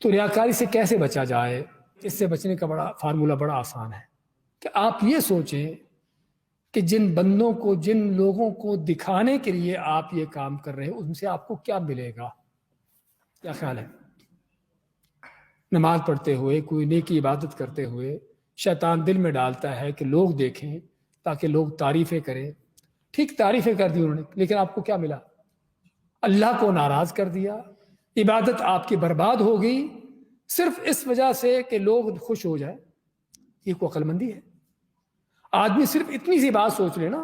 تو ریاکاری سے کیسے بچا جائے؟ اس سے بچنے کا فارمولہ بڑا آسان ہے کہ آپ یہ سوچیں کہ جن بندوں کو، جن لوگوں کو دکھانے کے لیے آپ یہ کام کر رہے ہیں، ان سے آپ کو کیا ملے گا؟ کیا خیال ہے؟ نماز پڑھتے ہوئے، کوئی نیکی عبادت کرتے ہوئے شیطان دل میں ڈالتا ہے کہ لوگ دیکھیں تاکہ لوگ تعریفیں کریں. ٹھیک، تعریفیں کر دی انہوں نے، لیکن آپ کو کیا ملا؟ اللہ کو ناراض کر دیا. عبادت آپ کی برباد ہو گئی صرف اس وجہ سے کہ لوگ خوش ہو جائیں. یہ کوئی عقل مندی ہے؟ آدمی صرف اتنی سی بات سوچ لے نا،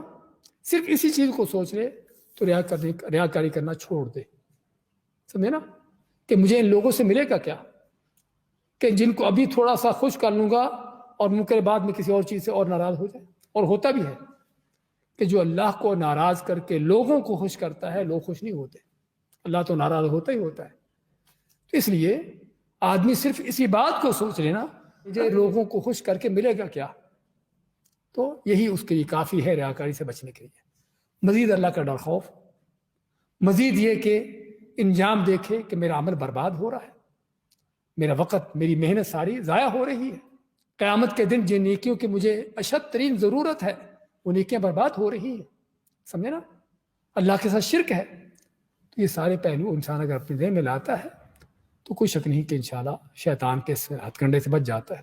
صرف اسی چیز کو سوچ لے تو ریاکاری کرنا چھوڑ دے. سمجھے نا کہ مجھے ان لوگوں سے ملے گا کیا، کہ جن کو ابھی تھوڑا سا خوش کر لوں گا اور ممکن بعد میں کسی اور چیز سے اور ناراض ہو جائے. اور ہوتا بھی ہے کہ جو اللہ کو ناراض کر کے لوگوں کو خوش کرتا ہے، لوگ خوش نہیں ہوتے. اللہ تو ناراض ہوتا ہی ہوتا ہے. تو اس لیے آدمی صرف اسی بات کو سوچ لینا، مجھے لوگوں کو خوش کر کے ملے گا کیا، تو یہی اس کے لیے کافی ہے ریاکاری سے بچنے کے لیے. مزید اللہ کا ڈر خوف، مزید یہ کہ انجام دیکھے کہ میرا عمل برباد ہو رہا ہے، میرا وقت، میری محنت ساری ضائع ہو رہی ہے. قیامت کے دن جن نیکیوں کی مجھے اشد ترین ضرورت ہے وہ نیکیاں برباد ہو رہی ہیں. سمجھے نا؟ اللہ کے ساتھ شرک ہے. تو یہ سارے پہلو انسان اگر اپنے ذہن میں لاتا ہے تو کوئی شک نہیں کہ انشاءاللہ شیطان کے ہتھ کنڈے سے بچ جاتا ہے.